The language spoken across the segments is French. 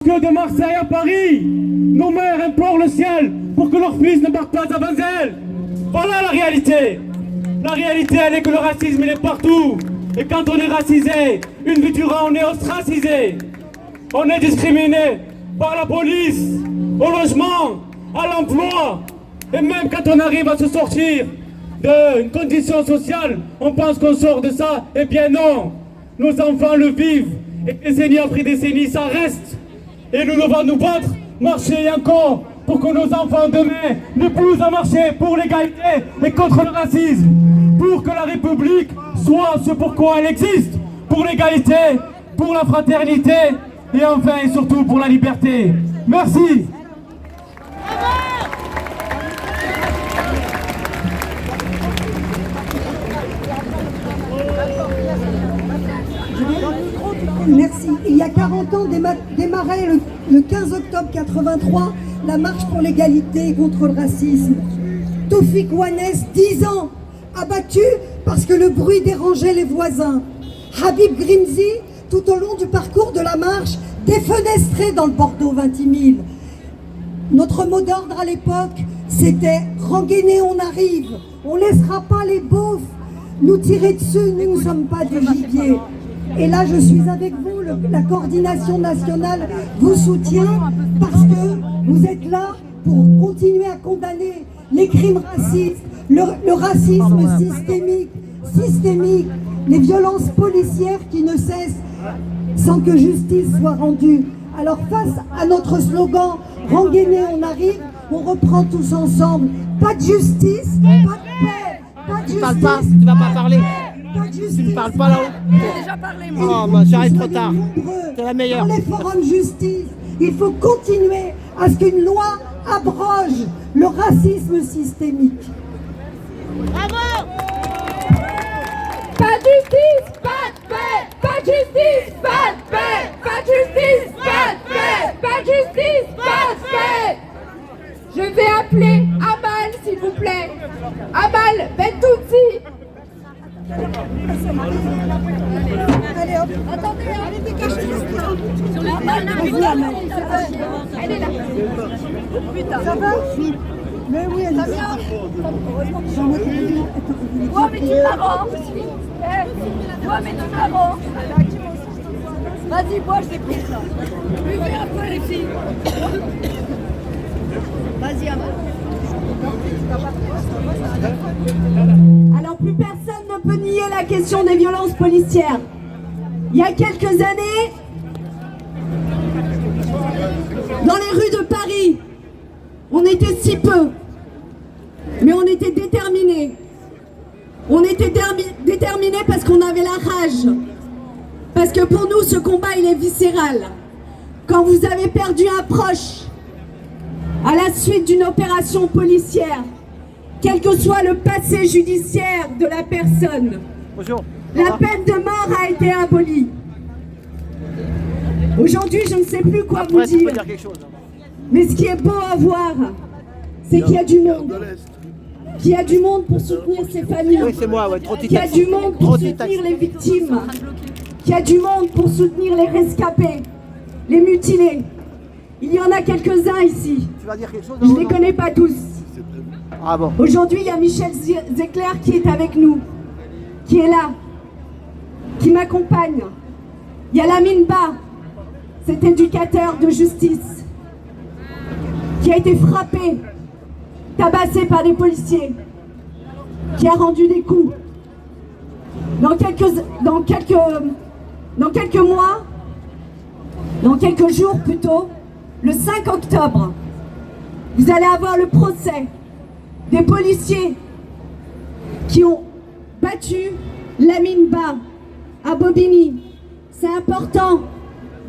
Que de Marseille à Paris, nos mères implorent le ciel pour que leurs fils ne partent pas à Vinzel. Voilà la réalité. La réalité, elle est que le racisme, il est partout. Et quand on est racisé, une vie durant, on est ostracisé. On est discriminé par la police, au logement, à l'emploi. Et même quand on arrive à se sortir d'une condition sociale, on pense qu'on sort de ça. Eh bien non, nos enfants le vivent. Et décennie après décennie, ça reste. Et nous devons nous battre, marcher encore, pour que nos enfants demain n'aient plus à marcher pour l'égalité et contre le racisme. Pour que la République soit ce pourquoi elle existe, pour l'égalité, pour la fraternité, et enfin et surtout pour la liberté. Merci. Merci. Il y a 40 ans démarrait le 15 octobre 83 la marche pour l'égalité et contre le racisme. Toufik Ouanès, 10 ans, abattu parce que le bruit dérangeait les voisins. Habib Grimzi, tout au long du parcours de la marche, défenestré dans le Bordeaux 20 000. Notre mot d'ordre à l'époque, c'était « Rengainer, on arrive, on laissera pas les beaufs nous tirer dessus, nous ne sommes pas des gibiers ». Et là, je suis avec vous, la coordination nationale vous soutient parce que vous êtes là pour continuer à condamner les crimes racistes, le racisme systémique, les violences policières qui ne cessent sans que justice soit rendue. Alors face à notre slogan « Rengainer, on arrive », on reprend tous ensemble. Pas de justice, pas de paix, pas de justice. Tu parles pas, tu vas pas parler. Tu ne parles pas là-haut. J'ai déjà parlé, moi. Oh, bah, j'arrive trop tard. C'est la meilleure. Dans les forums justice, il faut continuer à ce qu'une loi abroge le racisme systémique. Bravo! Pas de justice, pas de paix. Pas de justice, pas de paix. Pas de justice, pas de paix. Pas de justice, pas de paix. Je vais appeler Amal, s'il vous plaît. Amal Bentoutsi. Allez hop, Attendez, allez dégagez. sur les elle est là. Putain. Ça va? Mais oui, elle est là. Ouais, mais tu m'arranges. Ouais, mais tu m'arranges. Vas-y, bois, je t'ai pris ça. Buvez un peu, les filles. Vas-y, Amal. Alors plus personne ne peut nier la question des violences policières. Il y a quelques années, dans les rues de Paris, on était si peu, mais on était déterminés. On était déterminés parce qu'on avait la rage. Parce que pour nous, ce combat, il est viscéral. Quand vous avez perdu un proche à la suite d'une opération policière, quel que soit le passé judiciaire de la personne, Bonjour. la peine de mort a été abolie. Aujourd'hui, je ne sais plus quoi vous Après, tu peux dire. dire quelque chose. Mais ce qui est beau à voir, c'est qu'il y a du monde. Qu'il y a du monde pour soutenir ces familles. Oui, c'est moi, ouais, trop Qu'il y a du monde pour soutenir les victimes. Qu'il y a du monde pour soutenir les rescapés, les mutilés. Il y en a quelques-uns ici. Tu vas dire quelque chose? Je ne les connais pas tous. Ah bon. Aujourd'hui, il y a Michel Zecler qui est avec nous, qui est là, qui m'accompagne. Il y a Lamine Ba, cet éducateur de justice, qui a été frappé, tabassé par des policiers, qui a rendu des coups. Dans quelques jours plutôt, le 5 octobre, vous allez avoir le procès des policiers qui ont battu Lamine Ba à Bobigny. C'est important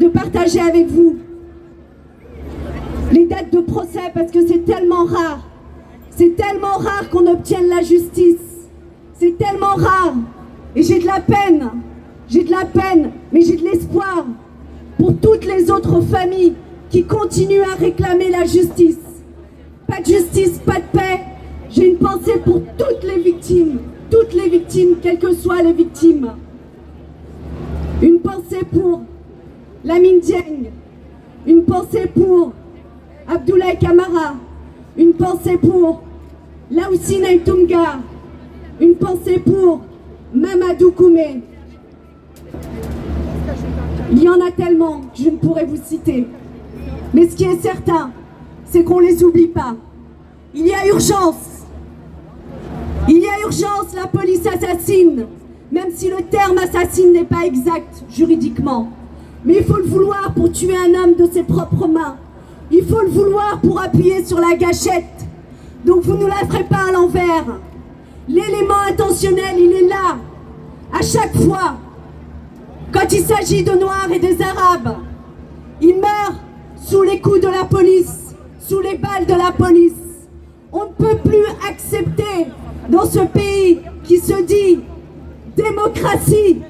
de partager avec vous les dates de procès parce que c'est tellement rare. C'est tellement rare qu'on obtienne la justice. C'est tellement rare. Et j'ai de la peine, mais j'ai de l'espoir pour toutes les autres familles qui continuent à réclamer la justice. Pas de justice, pas de paix. J'ai une pensée pour toutes les victimes, quelles que soient les victimes. Une pensée pour Lamine Dieng, une pensée pour Abdoulaye Camara, une pensée pour Laoussine Aïtounga, une pensée pour Mamadou Koumé. Il y en a tellement que je ne pourrais vous citer. Mais ce qui est certain, c'est qu'on ne les oublie pas. Il y a urgence. Il y a urgence, la police assassine, même si le terme assassine n'est pas exact juridiquement. Mais il faut le vouloir pour tuer un homme de ses propres mains. Il faut le vouloir pour appuyer sur la gâchette. Donc vous ne la ferez pas à l'envers. L'élément intentionnel, il est là. À chaque fois, quand il s'agit de Noirs et des Arabes, ils meurent sous les coups de la police, sous les balles de la police. On ne peut plus accepter dans ce pays qui se dit démocratie,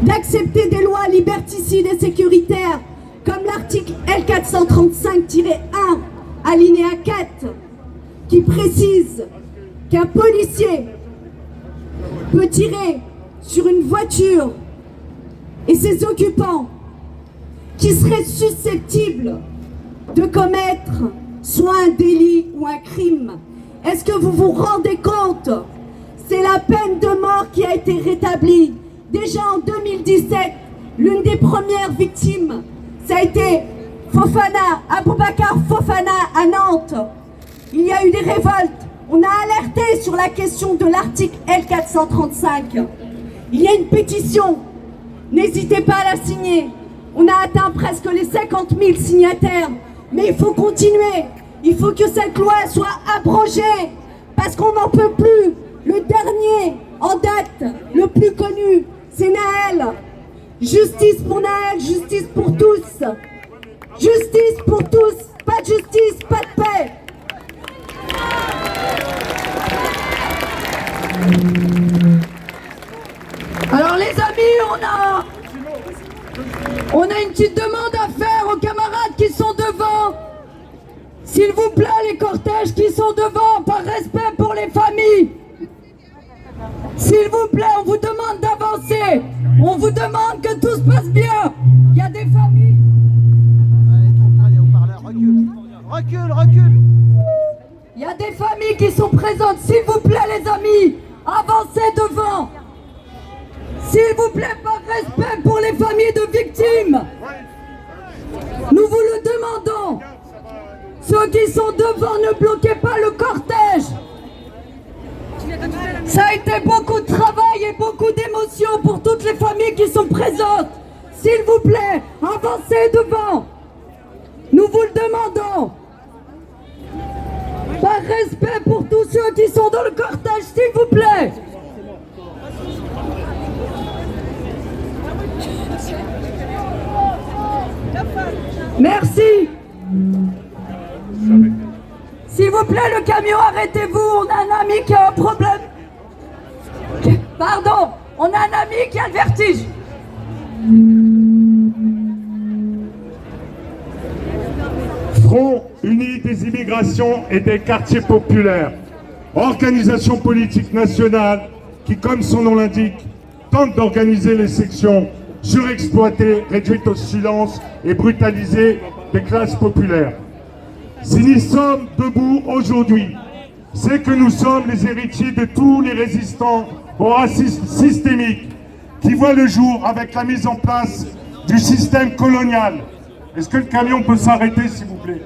d'accepter des lois liberticides et sécuritaires comme l'article L435-1 alinéa 4 qui précise qu'un policier peut tirer sur une voiture et ses occupants qui seraient susceptibles de commettre soit un délit ou un crime. Est-ce que vous vous rendez compte? C'est la peine de mort qui a été rétablie. Déjà en 2017, l'une des premières victimes, ça a été Fofana, Aboubacar Fofana à Nantes. Il y a eu des révoltes. On a alerté sur la question de l'article L435. Il y a une pétition. N'hésitez pas à la signer. On a atteint presque les 50 000 signataires. Mais il faut continuer. Il faut que cette loi soit abrogée. Parce qu'on n'en peut plus. Le dernier en date, le plus connu, c'est Naël. Justice pour Naël, justice pour tous. Justice pour tous. Pas de justice, pas de paix. Alors les amis, on a une petite demande à faire aux camarades qui sont devant. S'il vous plaît, les cortèges qui sont devant, par respect pour les familles. S'il vous plaît, on vous demande d'avancer. On vous demande que tout se passe bien. Il y a des familles. Recule. Il y a des familles qui sont présentes. S'il vous plaît, les amis, avancez devant. S'il vous plaît, par respect pour les familles de victimes. Nous vous le demandons. Ceux qui sont devant, ne bloquez pas le cortège. Ça a été beaucoup de travail et beaucoup d'émotions pour toutes les familles qui sont présentes. S'il vous plaît, avancez devant. Nous vous le demandons. Par respect pour tous ceux qui sont dans le cortège, s'il vous plaît. Merci. S'il vous plaît, le camion, arrêtez-vous. On a un ami qui a un problème. Pardon, on a un ami qui a le vertige. Front uni des immigrations et des quartiers populaires, organisation politique nationale qui, comme son nom l'indique, tente d'organiser les sections surexploitées, réduites au silence et brutalisées des classes populaires. Si nous sommes debout aujourd'hui, c'est que nous sommes les héritiers de tous les résistants au racisme systémique qui voient le jour avec la mise en place du système colonial. Est-ce que le camion peut s'arrêter, s'il vous plaît?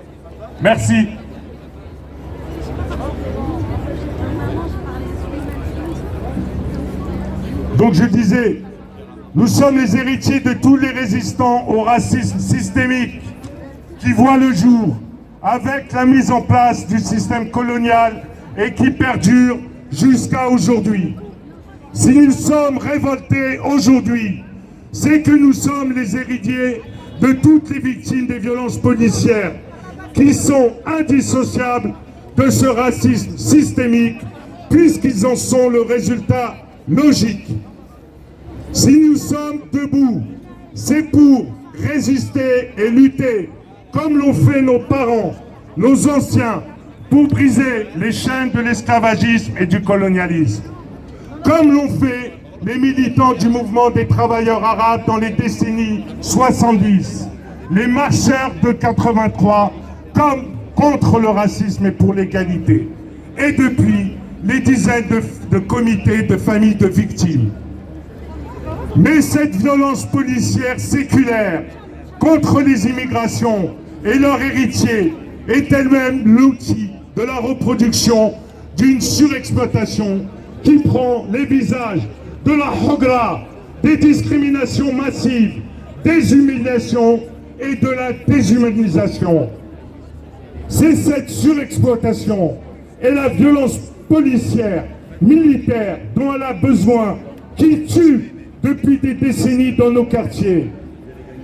Merci. Donc je disais, nous sommes les héritiers de tous les résistants au racisme systémique qui voient le jour avec la mise en place du système colonial et qui perdure jusqu'à aujourd'hui. Si nous sommes révoltés aujourd'hui, c'est que nous sommes les héritiers de toutes les victimes des violences policières qui sont indissociables de ce racisme systémique puisqu'ils en sont le résultat logique. Si nous sommes debout, c'est pour résister et lutter comme l'ont fait nos parents, nos anciens, pour briser les chaînes de l'esclavagisme et du colonialisme. Comme l'ont fait les militants du mouvement des travailleurs arabes dans les décennies 70, les marcheurs de 83, comme contre le racisme et pour l'égalité. Et depuis, les dizaines de comités de familles de victimes. Mais cette violence policière séculaire contre les immigrations et leurs héritiers est elle-même l'outil de la reproduction d'une surexploitation qui prend les visages de la hogra, des discriminations massives, des humiliations et de la déshumanisation. C'est cette surexploitation et la violence policière, militaire dont elle a besoin, qui tue depuis des décennies dans nos quartiers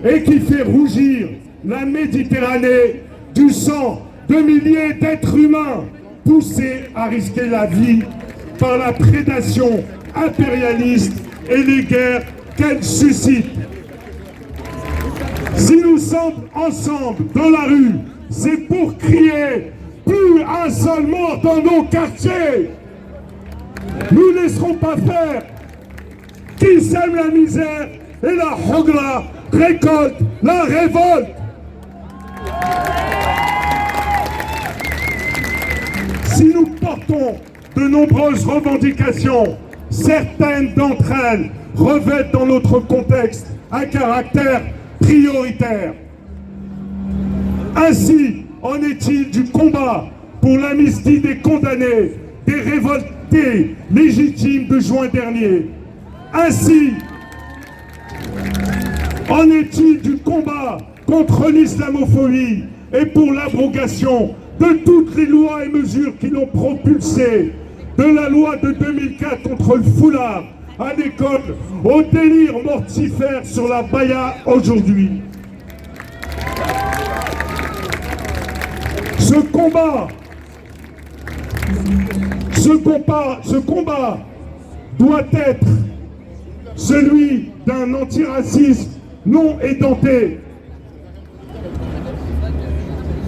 et qui fait rougir la Méditerranée du sang de milliers d'êtres humains poussés à risquer la vie par la prédation impérialiste et les guerres qu'elle suscite. Si nous sommes ensemble dans la rue, c'est pour crier plus un seul mort dans nos quartiers. Nous ne laisserons pas faire. Qui sème la misère et la hogra récolte la révolte. Si nous portons de nombreuses revendications, certaines d'entre elles revêtent dans notre contexte un caractère prioritaire. Ainsi en est-il du combat pour l'amnistie des condamnés, des révoltés légitimes de juin dernier. Ainsi en est-il du combat contre l'islamophobie et pour l'abrogation de toutes les lois et mesures qui l'ont propulsé, de la loi de 2004 contre le foulard à l'école, au délire mortifère sur la baya aujourd'hui. Ce combat doit être celui d'un antiracisme non édenté.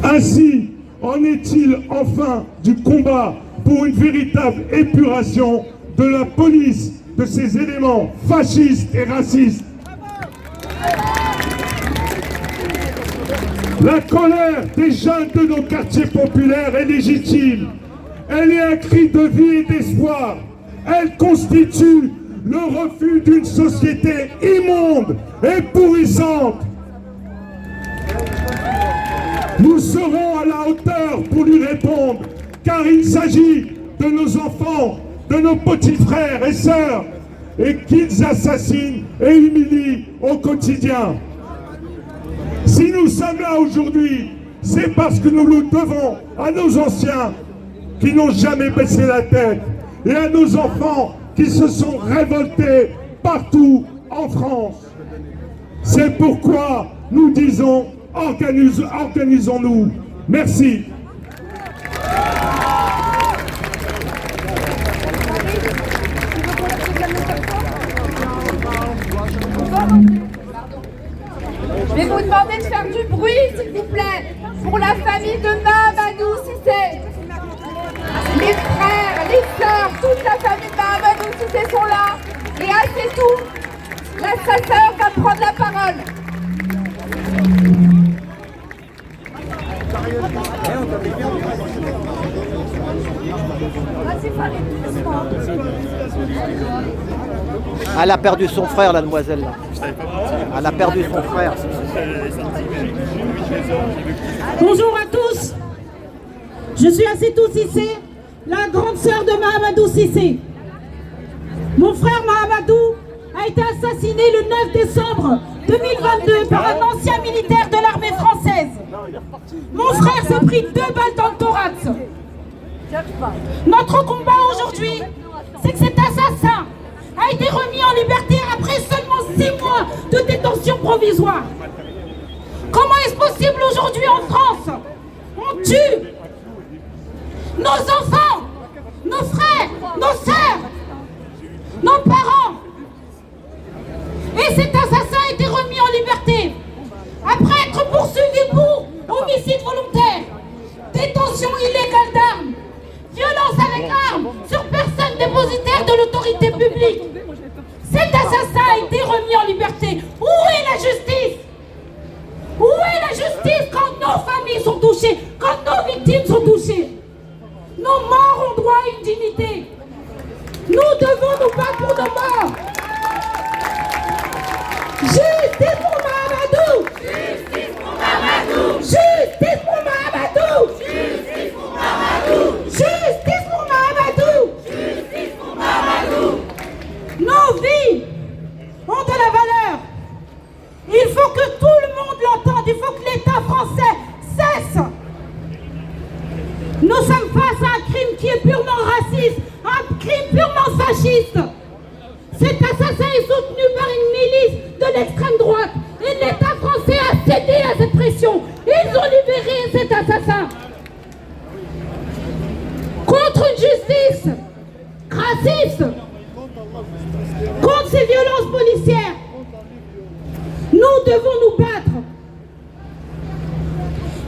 Ainsi en est-il enfin du combat pour une véritable épuration de la police de ces éléments fascistes et racistes. La colère des jeunes de nos quartiers populaires est légitime. Elle est un cri de vie et d'espoir. Elle constitue le refus d'une société immonde et pourrissante. Nous serons à la hauteur pour lui répondre, car il s'agit de nos enfants, de nos petits frères et sœurs, et qu'ils assassinent et humilient au quotidien. Si nous sommes là aujourd'hui, c'est parce que nous le devons à nos anciens qui n'ont jamais baissé la tête et à nos enfants qui se sont révoltés partout en France. C'est pourquoi nous disons organisons-nous. Merci. Je vais vous demander de faire du bruit, s'il vous plaît, pour la famille de Mahamadou Cissé. Les frères, les sœurs, toute la famille de Mahamadou Cissé sont là. Et ah, c'est tout. Sa sœur va prendre la parole. Elle a perdu son frère, la demoiselle, là. Elle a perdu son frère. Bonjour à tous. Je suis Assetou Cissé, la grande sœur de Mahamadou Cissé. Mon frère Mahamadou a été assassiné le 9 décembre 2022 par un ancien militaire de l'armée française. Mon frère s'est pris 2 balles dans le thorax. Notre combat aujourd'hui, c'est que cet assassin a été remis en liberté après seulement 6 mois de détention provisoire. Comment est-ce possible aujourd'hui en France? On tue nos enfants, nos frères, nos sœurs, nos parents. Et cet assassin a été remis en liberté après être poursuivi pour homicide volontaire, détention illégale d'armes, violence avec armes sur personne dépositaire de l'autorité publique. justice quand nos familles sont touchées, quand nos victimes sont touchées. Nos morts ont droit à une dignité. Nous devons nous battre pour nos morts. Justice pour Mahamadou. Justice pour Mahamadou. Justice pour Mahamadou. Justice pour Mahamadou. Justice pour Mahamadou. Justice pour Mahamadou. Nos vies ont de la valeur. Il faut que tout le monde l'entende. Il faut que l'État français cesse. Nous sommes face à un crime qui est purement raciste, un crime purement fasciste. Cet assassin est soutenu par une milice de l'extrême droite. Et l'État français a cédé à cette pression. Ils ont libéré cet assassin. Contre une justice raciste, contre ces violences policières, nous devons nous battre.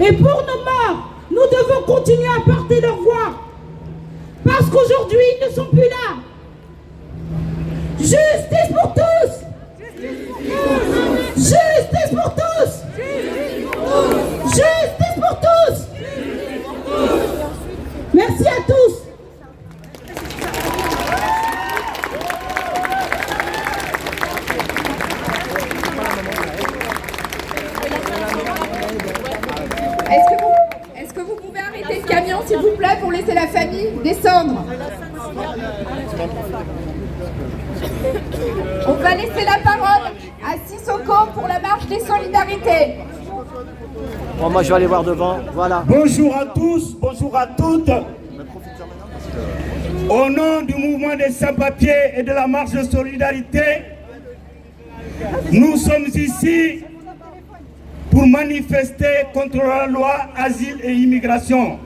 Et pour nos morts, nous devons continuer à porter leur voix. Parce qu'aujourd'hui, ils ne sont plus là. Justice pour tous. Justice pour tous. Justice pour tous. Merci à tous. Est-ce que vous pouvez arrêter le camion, s'il vous plaît, pour laisser la famille descendre? On va laisser la parole à Sissoko pour la marche des solidarités. Bon, moi je vais aller voir devant, voilà. Bonjour à tous, bonjour à toutes. Au nom du mouvement des sans-papiers et de la marche de solidarité, nous sommes ici pour manifester contre la loi Asile et Immigration.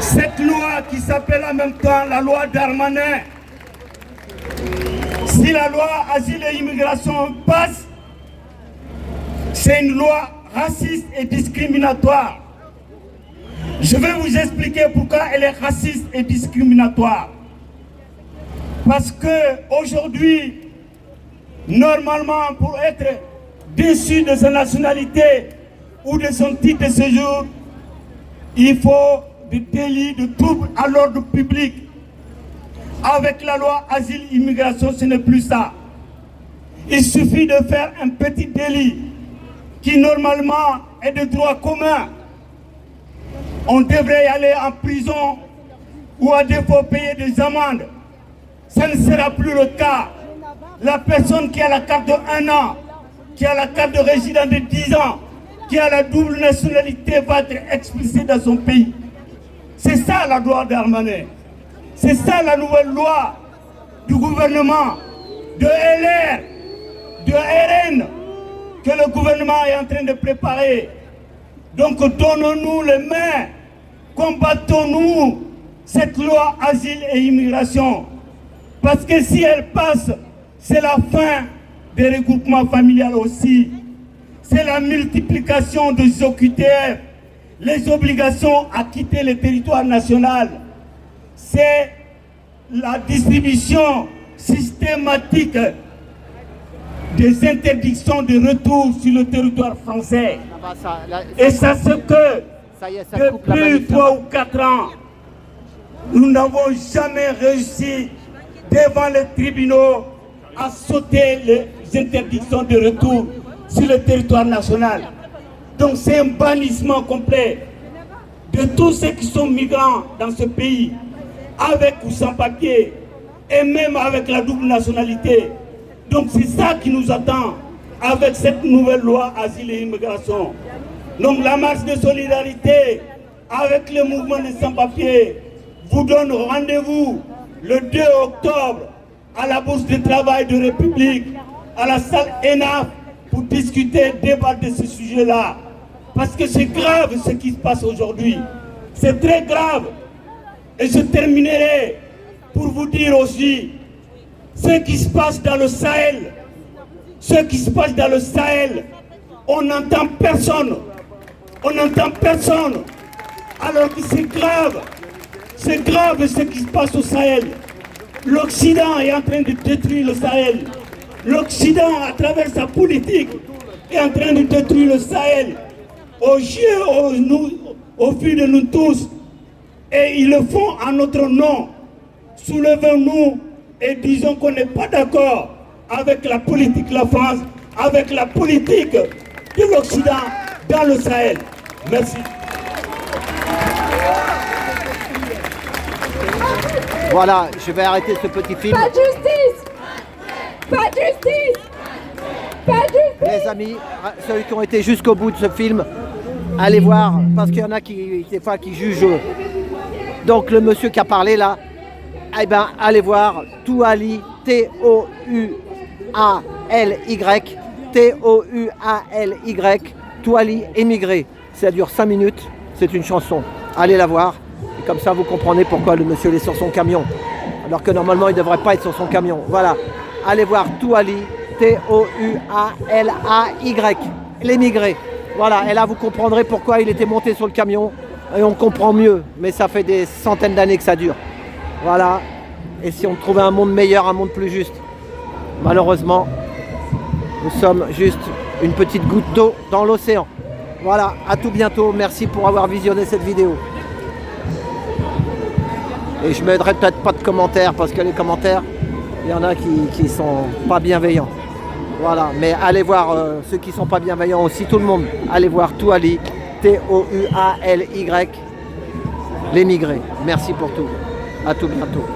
Cette loi qui s'appelle en même temps la loi Darmanin. Si la loi Asile et Immigration passe, c'est une loi raciste et discriminatoire. Je vais vous expliquer pourquoi elle est raciste et discriminatoire. Parce que aujourd'hui, normalement, pour être déçu de sa nationalité ou de son titre de séjour, il faut des délits de troubles à l'ordre public. Avec la loi Asile-Immigration, ce n'est plus ça. Il suffit de faire un petit délit qui normalement est de droit commun. On devrait y aller en prison ou à défaut payer des amendes. Ça ne sera plus le cas. La personne qui a la carte de 1 an, qui a la carte de résident de 10 ans, qui a la double nationalité va être expulsée dans son pays. C'est ça la loi Darmanin. C'est ça la nouvelle loi du gouvernement, de LR, de RN, que le gouvernement est en train de préparer. Donc donnons-nous les mains, combattons-nous cette loi Asile et Immigration. Parce que si elle passe, c'est la fin des regroupements familiaux aussi. C'est la multiplication des OQTF, les obligations à quitter le territoire national. C'est la distribution systématique des interdictions de retour sur le territoire français. Et ça c'est que depuis 3 ou 4 ans, nous n'avons jamais réussi devant les tribunaux à sauter les interdictions de retour sur le territoire national. Donc c'est un bannissement complet de tous ceux qui sont migrants dans ce pays, avec ou sans papier, et même avec la double nationalité. Donc c'est ça qui nous attend avec cette nouvelle loi Asile et Immigration. Donc la marche de solidarité avec le mouvement des sans-papiers vous donne rendez-vous le 2 octobre à la Bourse de travail de République, à la salle ENAF, pour discuter, débattre de ce sujet-là. Parce que c'est grave ce qui se passe aujourd'hui. C'est très grave. Et je terminerai pour vous dire aussi ce qui se passe dans le Sahel. Ce qui se passe dans le Sahel, on n'entend personne. On n'entend personne. Alors que c'est grave. C'est grave ce qui se passe au Sahel. L'Occident est en train de détruire le Sahel. L'Occident, à travers sa politique, est en train de détruire le Sahel aux yeux, au fil de nous tous. Et ils le font en notre nom. Soulevons-nous et disons qu'on n'est pas d'accord avec la politique de la France, avec la politique de l'Occident dans le Sahel. Merci. Voilà, je vais arrêter ce petit film. Pas de justice! Pas de justice! Pas de justice! Les amis, ceux qui ont été jusqu'au bout de ce film, allez voir, parce qu'il y en a qui, des fois, qui jugent. Donc le monsieur qui a parlé là, eh ben, allez voir Touali, T-O-U-A-L-Y, T-O-U-A-L-Y, Touali émigré. Ça dure 5 minutes, c'est une chanson. Allez la voir, et comme ça vous comprenez pourquoi le monsieur est sur son camion. Alors que normalement il ne devrait pas être sur son camion. Voilà, allez voir Touali, T-O-U-A-L-A-Y, l'émigré. Voilà, et là vous comprendrez pourquoi il était monté sur le camion. Et on comprend mieux, mais ça fait des centaines d'années que ça dure. Voilà, et si on trouvait un monde meilleur, un monde plus juste. Malheureusement, nous sommes juste une petite goutte d'eau dans l'océan. Voilà, à tout bientôt, merci pour avoir visionné cette vidéo. Et je ne mettrai peut-être pas de commentaires, parce que les commentaires, il y en a qui sont pas bienveillants. Voilà, mais allez voir ceux qui sont pas bienveillants aussi, tout le monde. Allez voir Touali, T-O-U-A-L-Y, l'émigré. Merci pour tout. À tout bientôt.